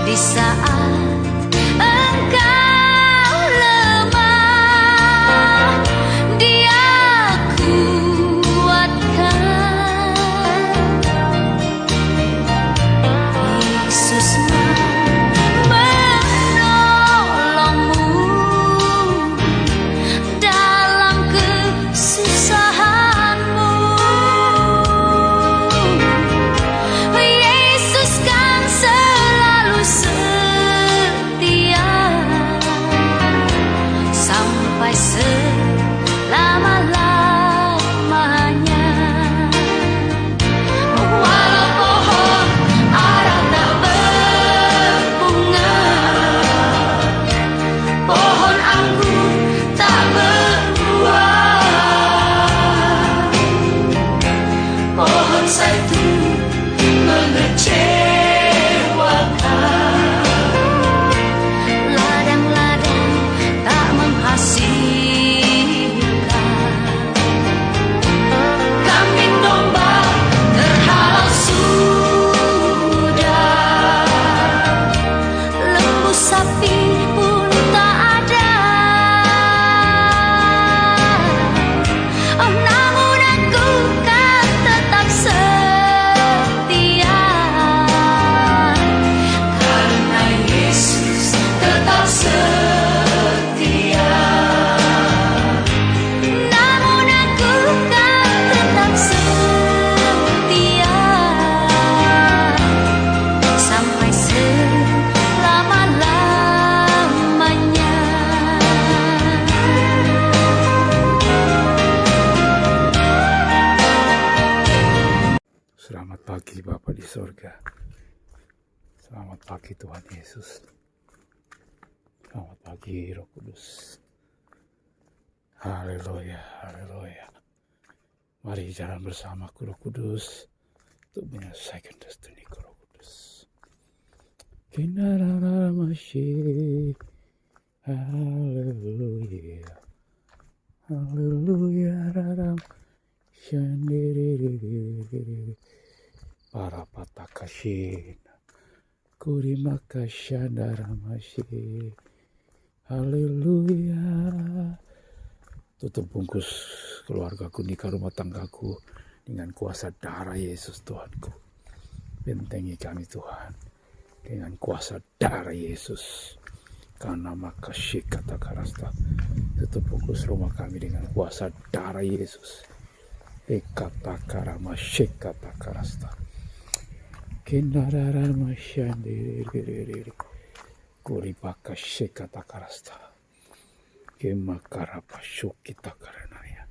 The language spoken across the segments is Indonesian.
di saat engkau lemah, Dia kuatkan. Yesus menolongmu dalam kesusahanmu. Yesus kan selalu setia sampai selama-lamanya. Walau pohon ara tak berbunga, pohon anggur tak berbuah, pohon zaitun mengecewakan, ladang-ladang tak menghasilkan, kambing domba terhalau sudah, lembu sapi pun tak ada. Oh, namun aku kan tetap setia karena Yesus tetap setia. Namun aku kan tetap setia sampai selama-lamanya. Selamat pagi Bapa di sorga. Selamat pagi Tuhan Yesus. Selamat pagi Roh Kudus. Haleluya, haleluya. Mari jalan bersamaku Roh Kudus untuk menyelesaikan destiniku Roh Kudus. Kinara masih. Haleluya. Haleluya raram. Shandiri para patakashin kurima kashandara masih. Haleluya. Tutup bungkus keluargaku, nikah rumah tanggaku dengan kuasa darah Yesus Tuhanku. Bentengi kami Tuhan dengan kuasa darah Yesus. Karena makasih kata karasta. Tutup bungkus rumah kami dengan kuasa darah Yesus. Ekata karama shekata karasta. Kinarara mashandiri kuribaka shekata karasta. Kemakara pasukita karanaya.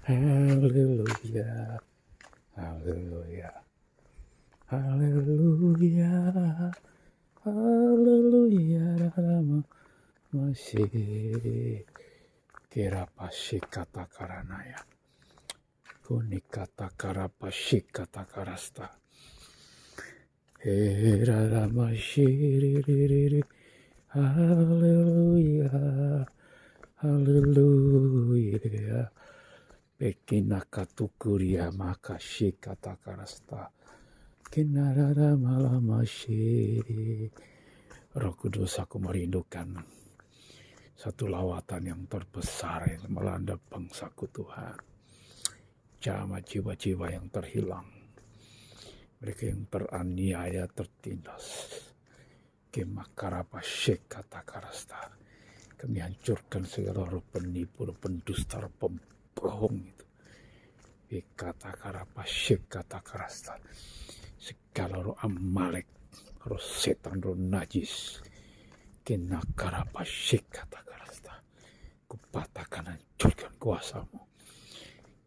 Haleluya. Haleluya. Haleluya. Haleluya. Rama masih kira pasikata karanaya. Kunikata karapashikata karasta. Era mashiriri. Haleluya. Haleluya. Pekinakatukuria makashikata karasta. Kinarara malamashi. Roh Kudus, aku merindukan satu lawatan yang terbesar yang melanda bangsaku Tuhan. Jamaah jiwa-jiwa yang terhilang, mereka yang teraniaya, tertindas. Kemakara kata karasta. Kami hancurkan segala roh penipu, roh pendusta, roh pembohong itu. Kata karasta. Segala roh Amalek, roh setan, roh najis. Kenakara kata karasta. Kupatahkan, hancurkan kuasamu.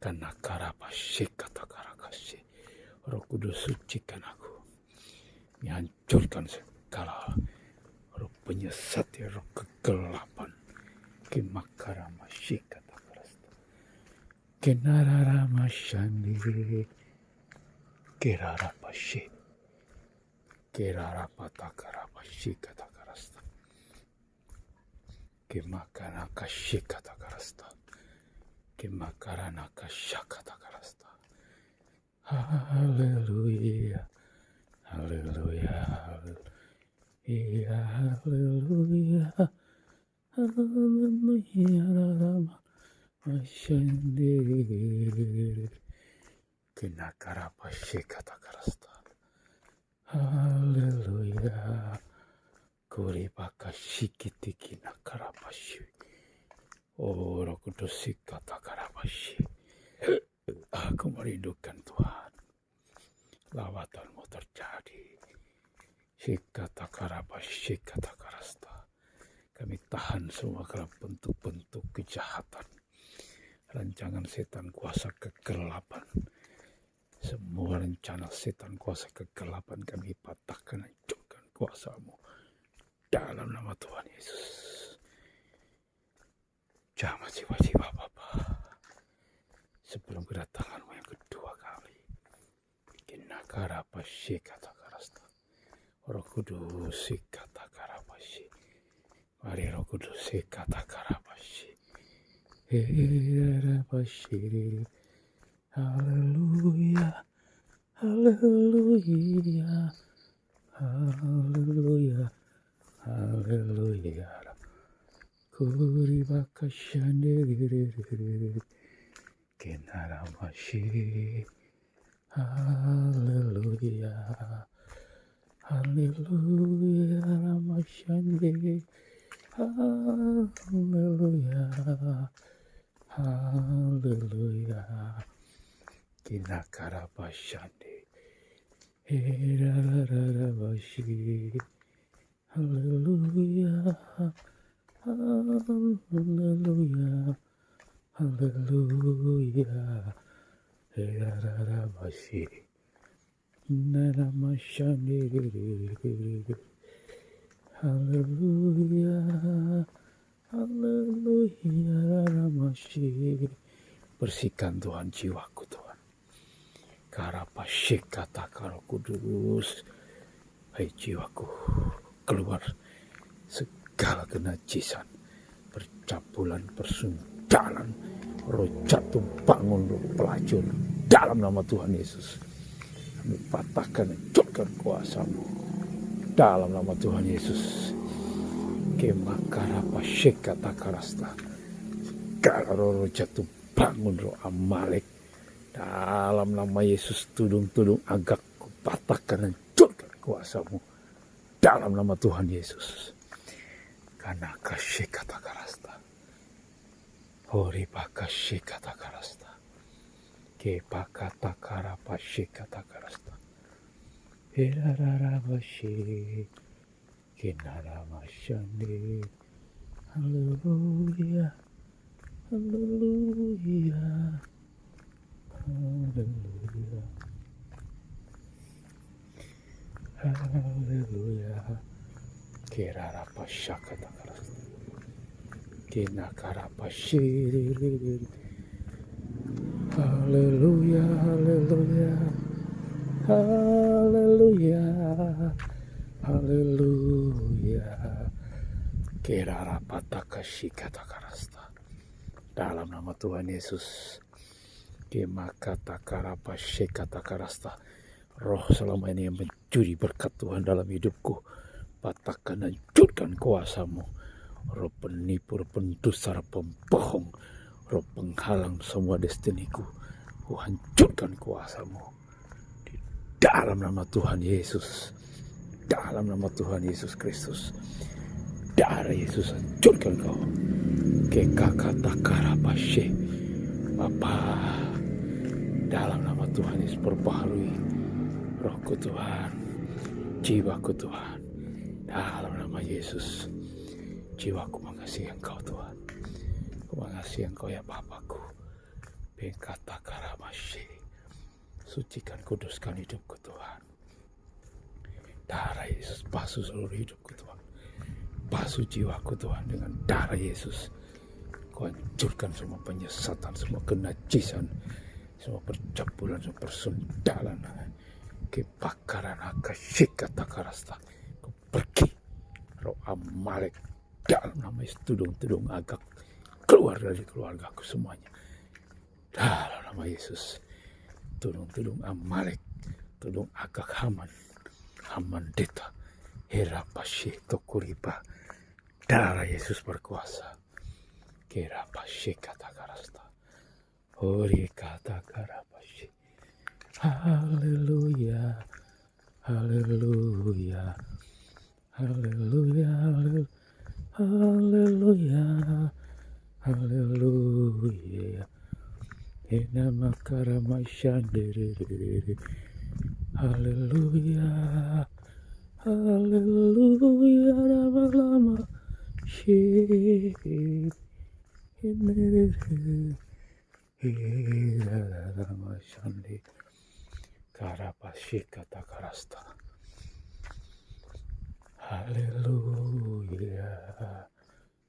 Karena karapasik kata karakasi. Roh Kudus sucikan aku. Menghancurkan segala roh penyesat, roh kegelapan. Kimakara masik kata karasta. Kenarara masyandiri. Kerara pasik. Kerara patakara pasik kata karasta. Kimakara kasik kata karasta. Kimakarana kasyakata karasta. Haleluya. Haleluya. Iya, haleluya, haleluya, lama masyandiri, kena karapa kata karasta. Haleluya, kuri baka shikiti kina karapashi. Oh, Roh Kudus kata karapashi. Aku merindukan Tuhan. Lawatanmu terjadi. Shikata karapashi kata karasta. Kami tahan semua bentuk-bentuk kejahatan, rancangan setan kuasa kegelapan. Semua rencana setan kuasa kegelapan kami patahkan, hancurkan kuasa-Mu dalam nama Tuhan Yesus. Jamah jiwa-jiwa Bapa sebelum kedatangan-Mu yang kedua kali. Kinakara pasye kata karasta. Roh Kudus kata karapashi. Mari Roh Kudus kata karapashi. Karapashi. Haleluya. Haleluya. Haleluya. Haleluya. Kuri bakashandiri. Kenaramashi. Haleluya. Haleluya, Ramashande. Haleluya. Haleluya. Kinakarabashande. Herararabashi. Haleluya. Haleluya. Haleluya. Herararabashi. Naramashandiri. Haleluya. Haleluya. Ramashi. Bersihkan Tuhan jiwaku Tuhan. Karapasyik kata Roh Kudus. Hai jiwaku, keluar segala kenajisan, percabulan, persundalan, roh jatuh bangun, roh pelacur dalam nama Tuhan Yesus. Kami patahkan, hancurkan kuasa-Mu dalam nama Tuhan Yesus. Kemakarapa kata karasta. Segala roh jatuh bangun, roh Amalek dalam nama Yesus, tudung-tudung agak kupatahkan, hancurkan kuasa-Mu dalam nama Tuhan Yesus. Karena kasih kata karasta. Hori bakasih kata karasta. Kepakata karapasih kata karasta. Hirararabashi. Kinaramasandi. Haleluya. Haleluya. Haleluya. Haleluya. Kirarapasya kata karasta. Kinakarapashi. Haleluya, haleluya, haleluya, haleluya. Kirarapatakashi kata karasta. Dalam nama Tuhan Yesus. Kimakata karapashi kata karasta. Roh selama ini yang mencuri berkat Tuhan dalam hidupku, patahkan, hancurkan kuasa-Mu. Roh penipu, roh pendusta, roh pembohong, roh penghalang semua destiniku, ku hancurkan kuasa-Mu di dalam nama Tuhan Yesus. Dalam nama Tuhan Yesus Kristus, darah Yesus hancurkan kau. Kekakata karapashe Bapa, dalam nama Tuhan Yesus perbaharui rohku Tuhan, jiwaku Tuhan, dalam nama Yesus. Jiwaku mengasihi Engkau Tuhan. Mengasihi Engkau ya Bapakku. Bengkata karamashi. Sucikan, kuduskan hidupku Tuhan. Darah Yesus basuh seluruh hidupku Tuhan. Basuh jiwaku Tuhan dengan darah Yesus. Kau hancurkan semua penyesatan, semua kenajisan, semua percabulan, semua persundalan, kebakaran akasyik kata karasta. Kau pergi, roh Amalek, dalam nama Yesus, tudung-tudung agak keluar dari keluargaku semuanya. Dalam nama Yesus, tudung-tudung Amalek, tudung agak Haman, Haman Deta, Herapashi tokuripa. Darah Yesus berkuasa. Kerapashi kata karasta. Ori kata karapashi. Haleluya. Haleluya. Haleluya. Haleluya. Haleluya. Ina makara mashandere. Haleluya. Haleluya. Lama-lama. Shande Karapashi kata karasta. Haleluya.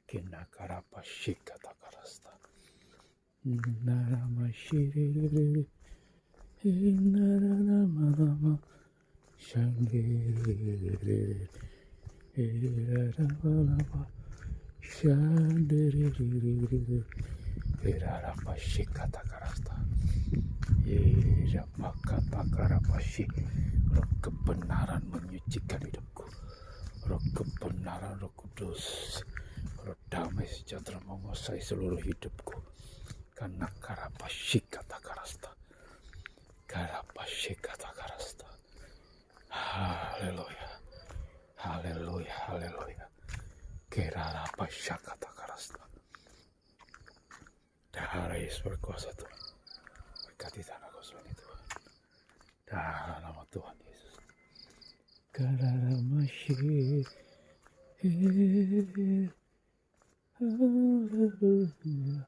Kina karapashi kata karasta. Naramashiri. Naramama. Shangiri. Naramama. Shandiri. Irarapashi kata karasta. Iramaka karapashi. Roh kebenaran menyucikan hidupku. Roh kebenaran, Roh Kudus, Roh damai sejahtera menguasai seluruh hidupku. Karena karapashi kata karasta. Karapashi kata karasta. Haleluya. Haleluya. Haleluya. Kerarapashi kata karasta. Darah Yesus berkuasa Tuhan. Berkati tanah kosong ini Tuhan. Dalam nama Tuhan Yesus. Karamashi. Haleluya.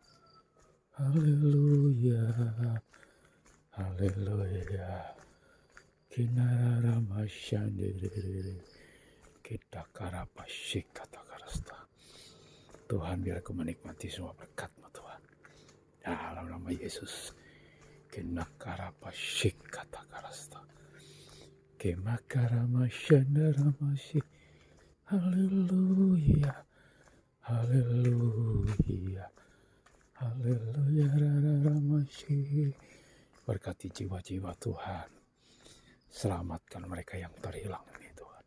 Haleluya. Haleluya. Kinararamashandere. Kita karapashi kata karasta. Tuhan, biar aku menikmati semua berkat-Mu Tuhan. Dalam nama Yesus. Kinakarapashi kata karasta. Kemakaramashandaramasi. Haleluya. Haleluya. Haleluya. Rararamasi. Berkati jiwa-jiwa Tuhan. Selamatkan mereka yang terhilang ini Tuhan.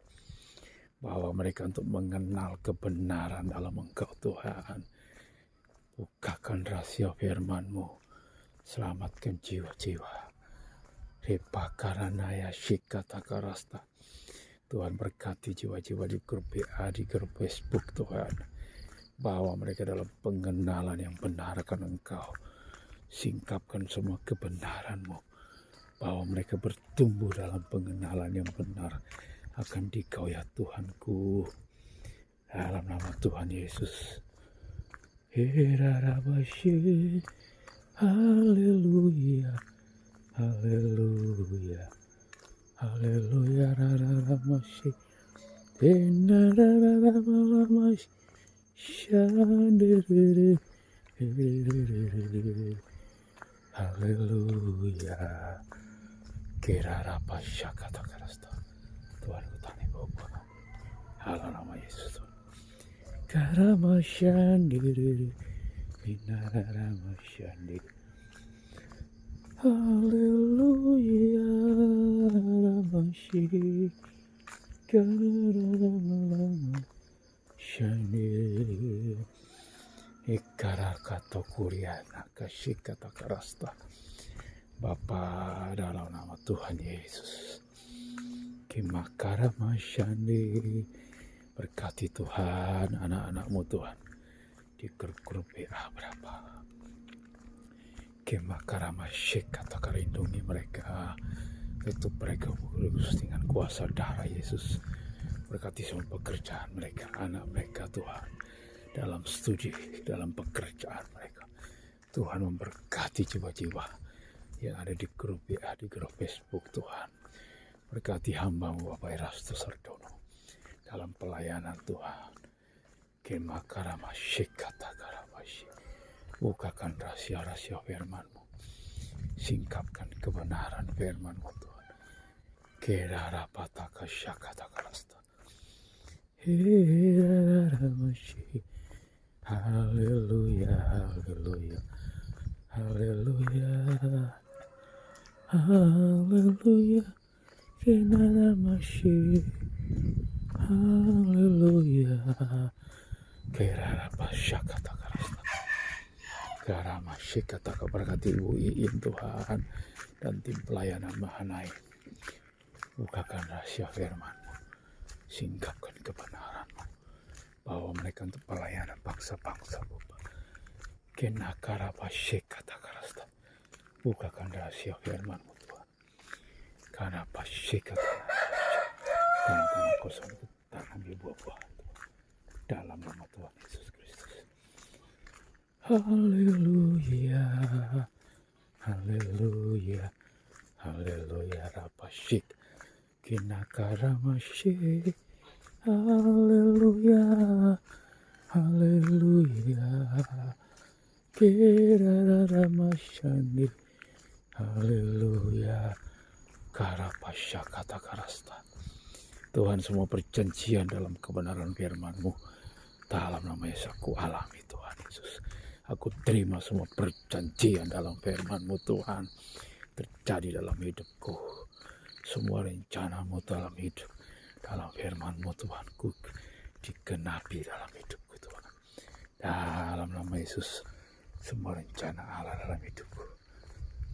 Bawa mereka untuk mengenal kebenaran dalam Engkau Tuhan. Bukakan rahasia firman-Mu. Selamatkan jiwa-jiwa. Repakaranaya shikata karasta. Tuhan, berkati jiwa-jiwa di grup WA, di grup Facebook Tuhan. Bawa mereka dalam pengenalan yang benar akan Engkau. Singkapkan semua kebenaran-Mu. Bawa mereka bertumbuh dalam pengenalan yang benar akan Dikau ya Tuhanku. Dalam nama Tuhan Yesus. Hirarabashi. Haleluya. Haleluya. Haleluya. Rararamashi. Enarararamashi. Shandere. Haleluya. Kerarapasha kata karasta. Tuhan ku tani bawa. Halo nama Yesus. Karamashandere. Inararamashandere. Haleluya. Ramashi. Kararamashandere. Ikarakato kuriana kashikata karasta. Bapa, dalam nama Tuhan Yesus. Kimakara masyandi. Berkati Tuhan anak-anak-Mu Tuhan. Di grup-grup WA berapa. Kimakara masyikata lindungi mereka. Tutup mereka kudus dengan kuasa darah Yesus. Berkati semua pekerjaan mereka, anak mereka Tuhan. Dalam studi, dalam pekerjaan mereka. Tuhan memberkati jiwa-jiwa yang ada di grup WA, di grup Facebook Tuhan. Berkati hamba-Mu Bapak Erasto Sardono dalam pelayanan Tuhan. Kemakaramasykata karamashi. Bukakan rahasia-rahasia firman-Mu. Singkapkan kebenaran firman-Mu Tuhan. Kerarapataka syakata karasta. Hiraramashi. Haleluya, haleluya, haleluya. Haleluya, kenaramashi. Haleluya. Kerara pasyakata karasta. Karama syikata, berkati Ibu Iin Tuhan dan tim pelayanan Mahanai. Bukakan rahasia firman-Mu, singkapkan kebenaran-Mu, bawa mereka untuk pelayanan bangsa-bangsa Bapa. Kenakara pasyikata karasta. Bukakan rahasia firman-Mu Tuhan. Karena pasyikata tangan kosong tanam buah-buah dalam nama Tuhan Yesus Kristus. Haleluya, haleluya, haleluya. Rapasyik kinakara masyik. Haleluya, haleluya. Kirara masyani. Haleluya. Karapasya kata karasta. Tuhan, semua perjanjian dalam kebenaran firman-Mu, dalam nama Yesus aku alami Tuhan Yesus. Aku terima semua perjanjian dalam firman-Mu Tuhan, terjadi dalam hidupku. Semua rencana-Mu dalam hidup, dalam firman-Mu Tuhanku, digenapi dalam hidupku Tuhan. Dalam nama Yesus, semua rencana Allah dalam hidupku,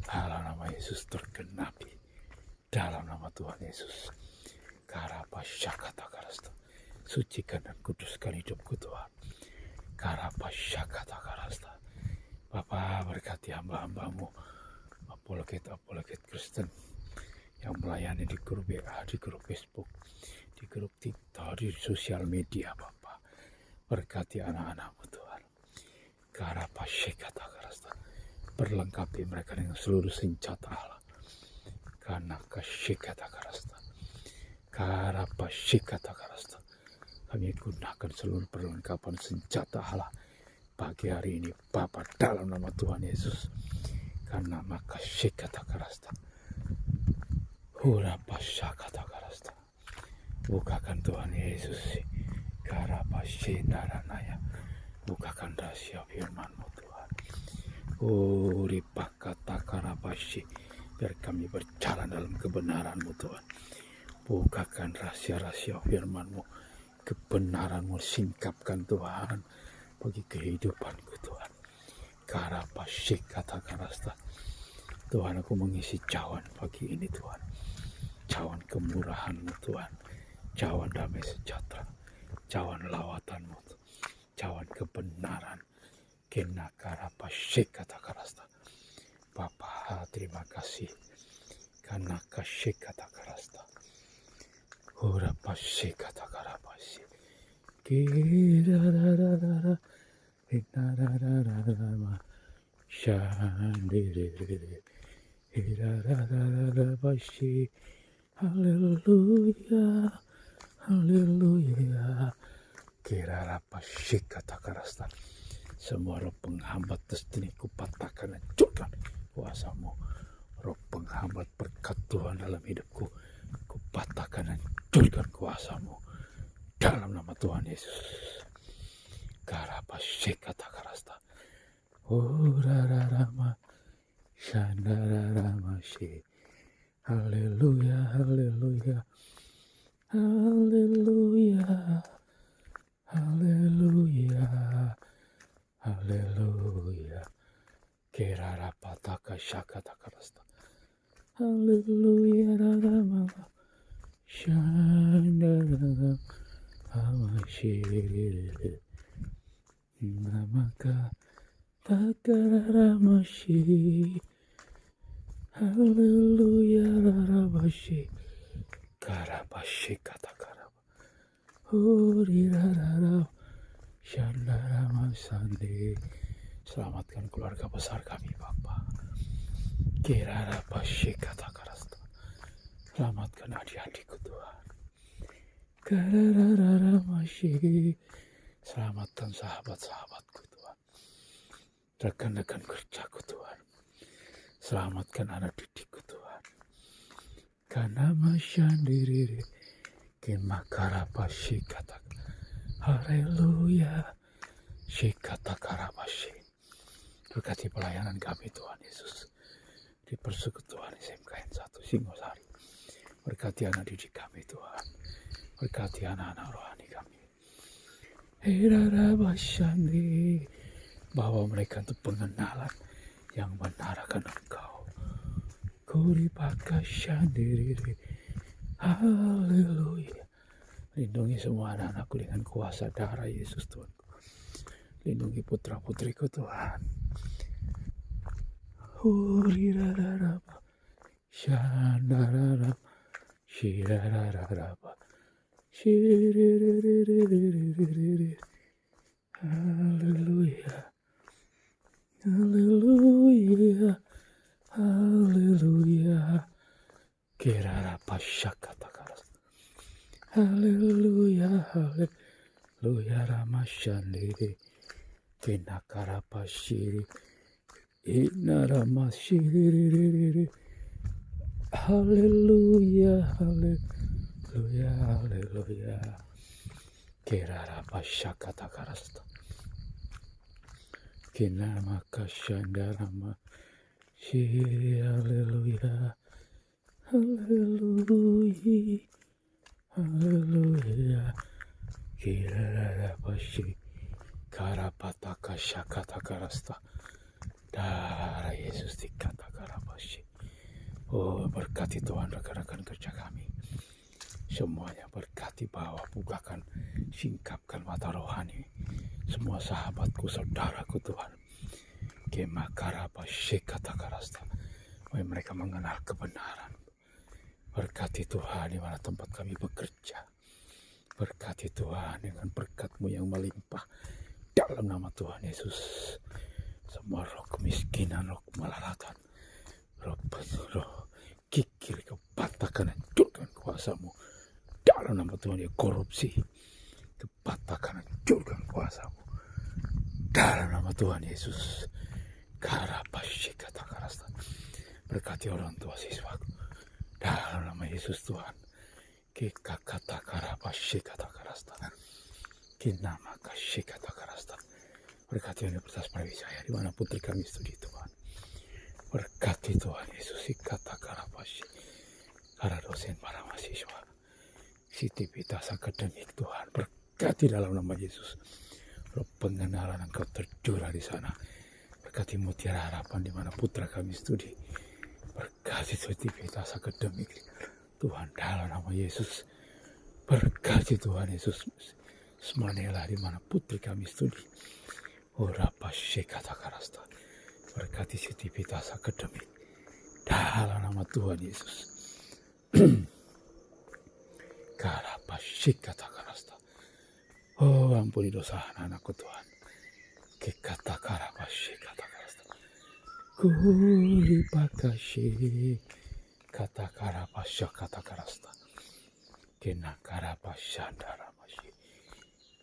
dalam nama Yesus tergenapi. Dalam nama Tuhan Yesus. Karapasyakata karasta. Sucikan dan kuduskan hidupku Tuhan. Karapasyakata karasta. Bapa, berkati hamba-hamba-Mu, apologet Kristen yang melayani di grup WA, di grup Facebook, di grup TikTok, di sosial media Bapa. Berkati anak-anak-Mu Tuhan. Karapasyakata karasta. Perlengkapi mereka dengan seluruh senjata Allah. Karena kasyikata karasta. Karapasyikata karasta. Kami gunakan seluruh perlengkapan senjata Allah pagi hari ini Bapa, dalam nama Tuhan Yesus. Karena maka syikata karasta. Hurapasyakata karasta. Bukakan Tuhan Yesus. Karapasyindaranaya. Bukakan rahasia firman-Mu Tuhan. Uripakata karapasyi. Biar kami berjalan dalam kebenaran-Mu Tuhan. Bukakan rahasia-rahasia firman-Mu, kebenaran-Mu, singkapkan Tuhan bagi kehidupanku Tuhan. Karapasyikata karasta. Tuhan, aku mengisi cawan pagi ini Tuhan. Cawan kemurahan-Mu Tuhan. Cawan damai sejahtera. Cawan lawatan-Mu. Cawan kebenaran. Kena karapasyikata karasta. Bapa, terima kasih karena kasyikata karasta. Hurapasyikata karapasy. Kirararara. Hinarararara. Shandirere. Hirararara pasy. Haleluya. Haleluya. Kirarapasyikata karasta. Semua roh penghambat destiniku patahkan, hancurkan kuasa-Mu. Roh penghambat berkat Tuhan dalam hidupku, ku patahkan, hancurkan kuasa-Mu dalam nama Tuhan Yesus. Karapasyikata karasta. Urararama shandararamasy. Haleluya, haleluya, haleluya, haleluya, haleluya. Kerarapataka syakata karasta. Haleluya, rarama shandararamasy. Namaka takararamasy. Haleluya, raramasy. Karapasyikata karapa. Hurirarara shandaramasande. Selamatkan keluarga besar kami Bapa. Kirarapasyikata karasta. Selamatkan adik-adikku Tuhan. Karararamasy. Selamatkan sahabat-sahabatku Tuhan. Rekan-rekan kerjaku Tuhan. Selamatkan anak didikku Tuhan. Karena masyandiri. Kimakarapasyikata. Haleluya. Syikata karapasy. Berkati pelayanan kami Tuhan Yesus. Di persekutuan SMKN 1 Singosari. Berkati anak didik kami Tuhan. Berkati anak-anak rohani kami. Herarabasyandi, bawa mereka untuk pengenalan yang benar akan Engkau. Kuripakasyandiri. Haleluya. Lindungi semua anak-anakku dengan kuasa darah Yesus Tuhan. Lindungi putra-putriku Tuhan. Hurirararaba. Shandararaba. Shirararaba. Shiriririririririri. Haleluya. Haleluya. Haleluya. Kirarapashakatakaras. Haleluya. Haleluya. Ramashandiri. Kinakarapashiri. Inaramashiri. Haleluya. Haleluya. Haleluya. Kirarapashakatakarasta. Kinamakashandarama. Shiri. Haleluya. Haleluya. Haleluya. Kirarabashi. Karapataka shakatakarasta. Darah Yesus dikatakarabasi. Oh, berkati Tuhan rekan-rekan kerja kami. Semuanya berkati, bawa, bukakan, singkapkan mata rohani. Semua sahabatku, saudaraku Tuhan. Kemakarabasi katakarasta. Mereka mengenal kebenaran. Berkati Tuhan di mana tempat kami bekerja. Berkati Tuhan dengan berkat-Mu yang melimpah. Dalam nama Tuhan Yesus. Semua roh kemiskinan, roh kemelaratan, roh kikir, kepatakan, hancurkan kuasa-Mu. Dalam nama Tuhan ya, korupsi, kepatakan, hancurkan kuasa-Mu. Dalam nama Tuhan Yesus. Karapasyi katakarasta. Berkati orang tua siswaku. Dalam nama Yesus Tuhan. Kika kata karapasyi katakarasta. Kinama kasyi katakarasta. Berkati Universitas Brawijaya di mana putri kami studi Tuhan. Berkati Tuhan Yesus kata karapasyi. Para dosen, para mahasiswa. Sivitas akademik Tuhan. Berkati dalam nama Yesus. Roh pengenalan Engkau tercurah di sana. Berkati Mutiara Harapan di mana putra kami studi. Berkati Sivitas akademik Tuhan dalam nama Yesus. Berkati Tuhan Yesus. Semanela di mana putri kami studi. Orapasyi katakarasta. Berkati Sivitas akademik dalam nama Tuhan Yesus. Karapasyi katakarasta. Oh, ampuni dosa anak-anakku Tuhan. Kekata karapasyi katakarasta. Kuripakasyi kata karapasya katakarasta. Kena karapasyandaramasi.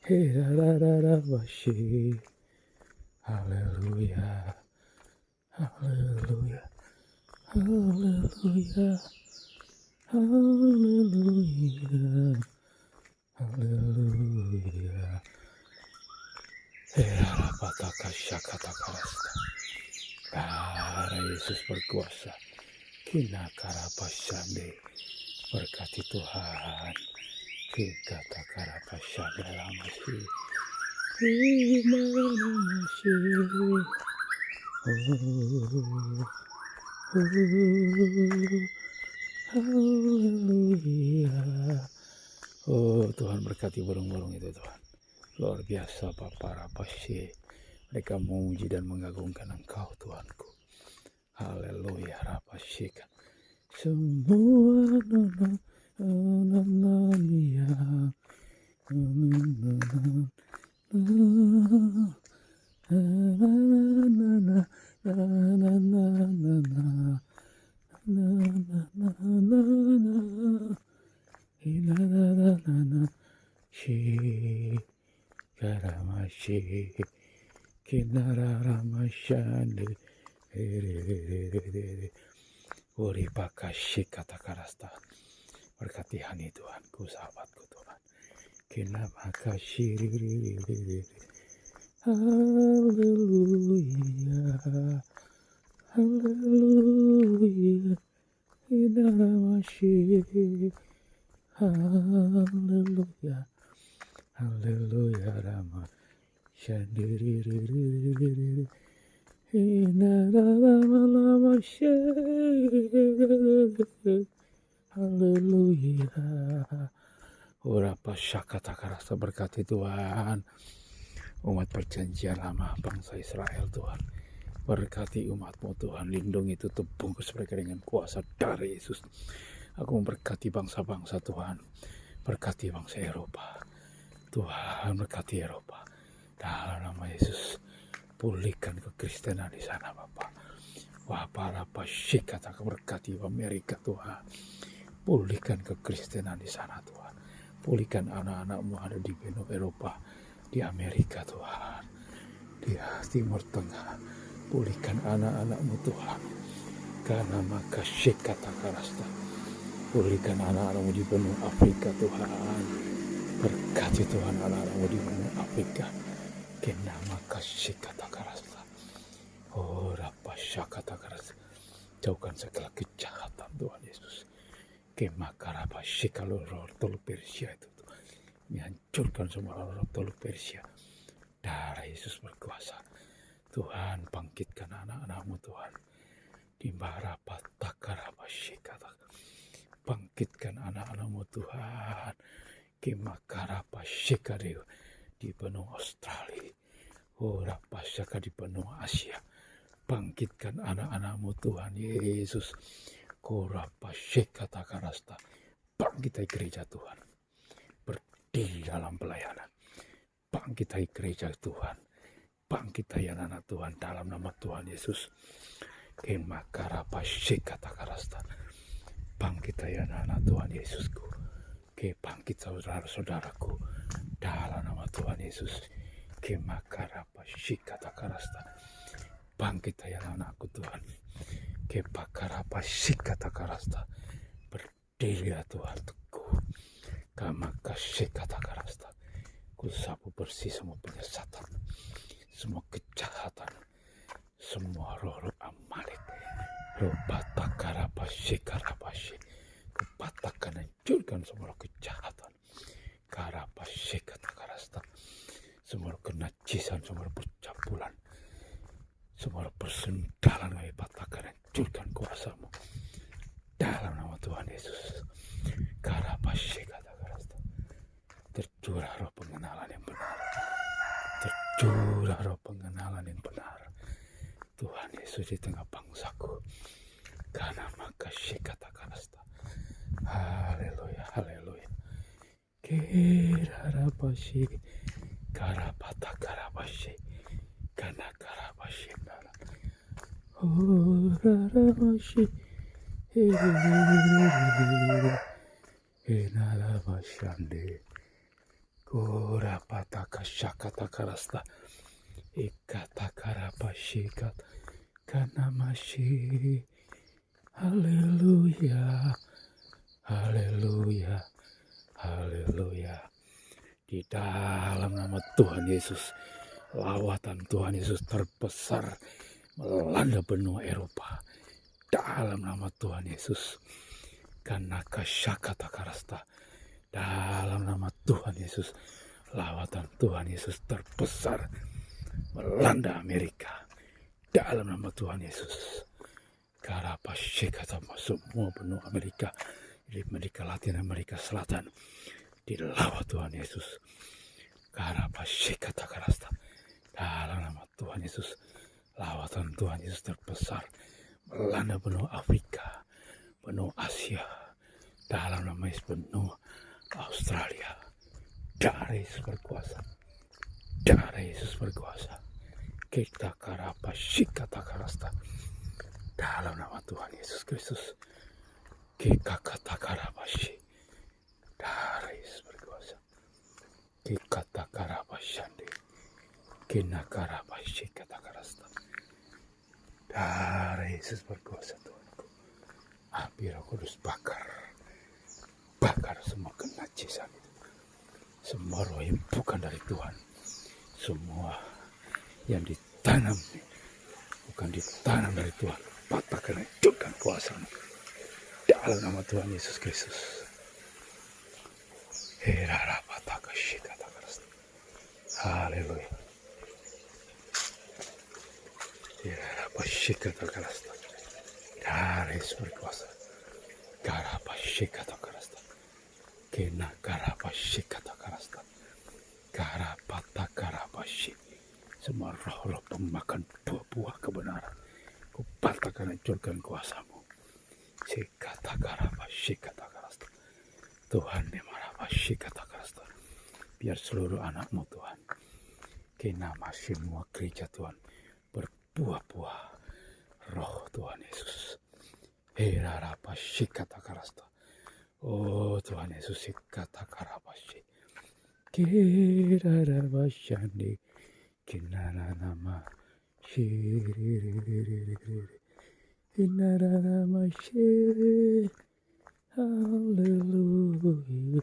Herarararabasi. Haleluya. Haleluya. Haleluya. Haleluya. Haleluya. Herarapatakasyakatakarasta. Darah Yesus berkuasa. Kina karapasyande. Berkati Tuhan. Kikata karapasyande lamasi. Haleluya. Oh, Tuhan berkati burung-burung itu Tuhan. Luar biasa Bapak Rapasye. Mereka memuji dan mengagungkan Engkau Tuhanku. Haleluya Rapasye. Semua nana-nana Karamashi Kinararamashande Uripakashi katakarasta. Berkati hani Tuhanku, sahabatku Tuhan. Kinamakashi Haleluya. Haleluya. Kinaramashi haleluya, haleluya, Rama shandiri, inarama haleluya. Ora pasyakata karasa, berkati Tuhan umat perjanjian lama bangsa Israel Tuhan. Berkati umat-Mu Tuhan, lindungi, tutup bungkus mereka dengan kuasa darah Yesus. Aku memberkati bangsa-bangsa Tuhan, berkati bangsa Eropa Tuhan, berkati Eropa dalam nama Yesus. Pulihkan kekristenan di sana Bapak. Wah, para pasyikata, berkati Amerika Tuhan, pulihkan kekristenan di sana Tuhan. Pulihkan anak-anak-Mu ada di benua Eropa, di Amerika Tuhan, di Timur Tengah. Pulihkan anak-anak-Mu Tuhan, karena maka syikata karasta. Pulihkan anak-anak-Mu di benua Afrika Tuhan. Berkati Tuhan anak-anak-Mu di benua Afrika, karena maka syikata karasta. Oh, rapa syakata karasta. Jauhkan segala kejahatan Tuhan Yesus. Kemakara syikalo roh toluk Persia itu Tuhan. Menghancurkan semua roh toluk Persia. Darah Yesus berkuasa. Tuhan, bangkitkan anak-anak-Mu Tuhan. Di barapa takarapa syikata. Bangkitkan anak-anak-Mu Tuhan. Kimakarapa syikade di benua Australia. Oh, rapa syaka di benua Asia. Bangkitkan anak-anak-Mu Tuhan Yesus. Korapa syikata karasta. Bangkitai gereja Tuhan. Berdiri dalam pelayanan. Bangkitai gereja Tuhan. Bangkitai anak-anak Tuhan dalam nama Tuhan Yesus. Kemakara pasyikata karasta. Bangkitai anak-anak Tuhan Yesusku. Bangkit saudara-saudaraku dalam nama Tuhan Yesus. Kemakara pasyikata karasta. Bangkitai anak-anakku Tuhan. Kepakara pasyikata karasta. Berdirilah Tuhan teguh. Kamaka syikata karasta. Ku sapu bersih semua penyesatan, semua kejahatan, semua roh-roh Amalek, roh batakara pasyikarapashi. Kupatahkan, hancurkan semua roh kejahatan, karapasyikata karasta. Semua roh kenajisan, semua roh percabulan, semua roh persendalan kami patahkan, hancurkan kuasa-Mu dalam nama Tuhan Yesus. Karapasyikata karasta. Tercurah roh pengenalan yang benar. Tercurah roh pengenalan yang benar. Tuhan Yesus di tengah bangsaku. Karena maka syikata karasta. Haleluya, haleluya. Kerarabashi, karapata karabashi, kana karabashi nara. Oh, rarabashi. Enarabashande. Kora pataka shakata karasta. Ikata karapashikat. Kanamashi. Haleluya. Haleluya. Haleluya. Di dalam nama Tuhan Yesus, lawatan Tuhan Yesus terbesar melanda benua Eropa. Dalam nama Tuhan Yesus. Kanaka shakata karasta. Dalam nama Tuhan Yesus, lawatan Tuhan Yesus terbesar melanda Amerika. Dalam nama Tuhan Yesus. Karapasyikata semua benua Amerika, di Amerika Latin, Amerika Selatan, dilawat Tuhan Yesus. Karapasyikata karasta. Dalam nama Tuhan Yesus, lawatan Tuhan Yesus terbesar melanda benua Afrika, benua Asia. Dalam nama Yesus, benua Australia. Darah Yesus berkuasa. Darah Yesus berkuasa. Kita karapasyikata karasta. Dalam nama Tuhan Yesus Kristus. Kita kata karapashi. Darah Yesus berkuasa. Kita kata karapasyande. Kina karapasyikata karasta. Darah Yesus berkuasa Tuhanku. Api Roh Kudus bakar semua kenajisan itu, semua roh yang bukan dari Tuhan, semua yang ditanam bukan ditanam dari Tuhan, patahkan, hancurkan kuasa-Mu dalam nama Tuhan Yesus Kristus. Haleluya. Daris berkuasa. Garapashikata karasta. Kena garapashikata karasta. Garapata garapashi. Semua roh-roh pemakan buah-buah kebenaran. Kupatahkan, hancurkan kuasamu. Sikata garapashikata karasta. Tuhan demarapashikata karasta. Biar seluruh anakmu Tuhan. Kena semua gereja Tuhan berbuah-buah roh Tuhan Yesus. Herarapashikata karasta. Oh Tuhan Yesus, sikata karapashi. Kirarabashandi. Kinanama. Shiririririririri. Kinaramashi. Hallelujah.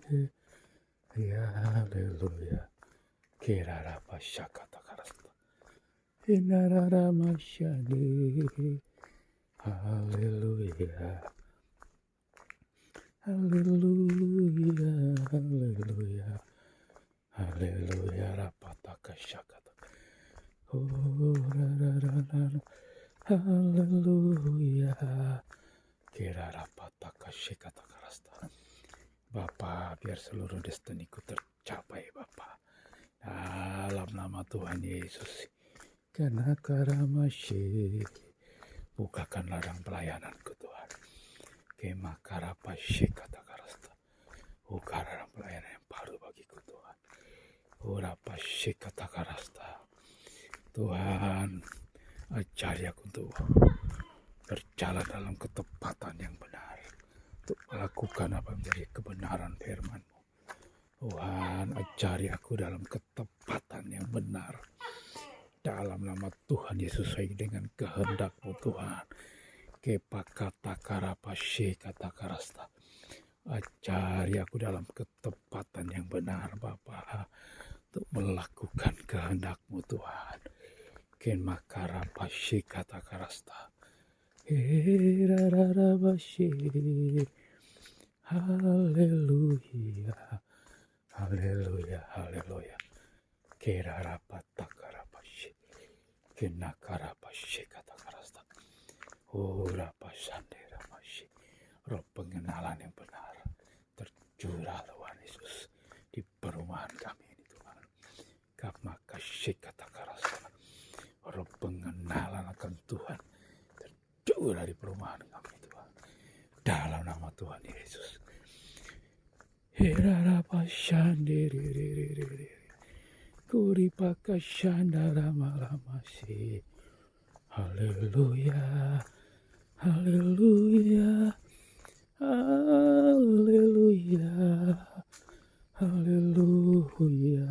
Hallelujah. Kirarapashakata karasta. Kinararamashandi. Hallelujah. Hallelujah. Hallelujah. Hallelujah. Rapataka shakata. Oh, hallelujah. Kira rapataka shikata karasta. Bapa, biar seluruh destiniku tercapai Bapa. Dalam nama Tuhan Yesus. Karena karamashi. Bukakan ladang pelayananku Tuhan. Kemakarapashikata karasta. Buka ladang pelayanan yang baru bagiku Tuhan. Urapashikata karasta. Tuhan, ajari aku untuk berjalan dalam ketepatan yang benar. Untuk melakukan apa yang menjadi kebenaran firman-Mu. Tuhan, ajari aku dalam ketepatan yang benar. Dalam nama Tuhan Yesus, sesuai dengan kehendak-Mu Tuhan. Kepakata karapashi kata karasta. Ajari aku dalam ketepatan yang benar Bapa. Untuk melakukan kehendak-Mu Tuhan. Kemakarapashi kata karasta. Herararabashi. Haleluya. Haleluya. Haleluya. Kerarapata karapashi. Kenakarapashi kata karasta. Urapashanderamashi. Roh pengenalan yang benar tercurah Tuhan Yesus di perumahan kami ini Tuhan. Kamakashi kata karasta. Roh pengenalan akan Tuhan tercurah di perumahan kami Tuhan. Dalam nama Tuhan Yesus. Herarapashandeririririri. Kuripakashandaramalamasih. Haleluya. Haleluya. Haleluya. Haleluya.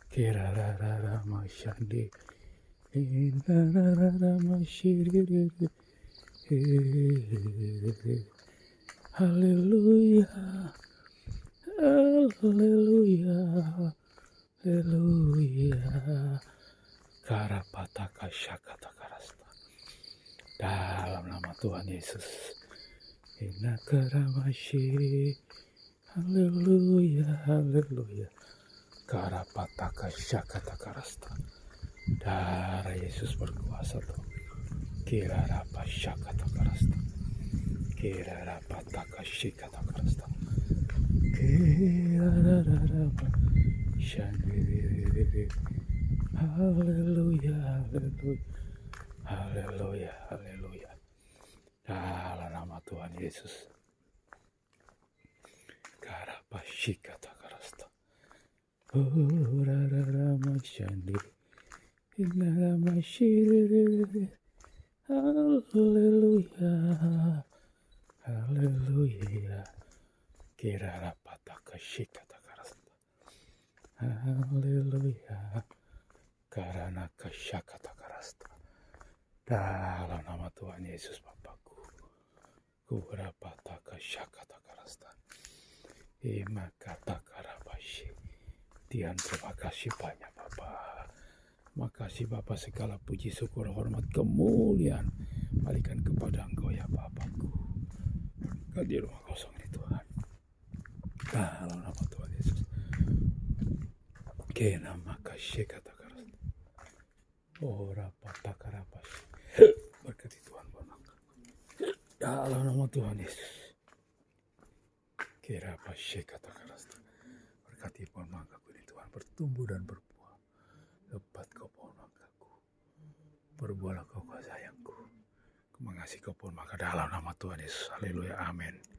Kirarararamashandi. Inarararamashiriri. Haleluya. Haleluya. Haleluya. Karapataka syakata karasta. Dalam nama Tuhan Yesus. Inakaramashi. Haleluya. Haleluya. Karapataka syakata karasta. Darah Yesus berkuasa Tuhan. Kirarapa syakata karasta. Kirarapataka syakata karasta. Kirararapa syandiri. Haleluya, haleluya, haleluya, haleluya. Dalam nama Tuhan Yesus. Karapashikata karasta. Urararamashyandi. Inaramashiriri. Haleluya, haleluya. Kirarapataka shikata karasta. Haleluya. Karena kesyakata karasta. Dalam nama Tuhan Yesus Bapakku. Kurapata kesyakata karasta. Imakata karabashi. Tuhan, terima kasih banyak Bapak. Makasih Bapak, segala puji syukur hormat kemuliaan balikan kepada Engkau ya Bapakku. Kau di rumah kosong ini Tuhan. Dalam nama Tuhan Yesus. Kena makasih kata keras. Ora patakarapas. Berkati Tuhan bermangga. Dalam nama Tuhan Yesus. Kira pasih kata keras. Berkati pohon manggaku ini Tuhan bertumbuh dan berbuah. Lebat kau pohon manggaku. Berbuahlah kau sayangku. Ku mengasihi kau pohon mangga dalam nama Tuhan Yesus. Haleluya. Amin.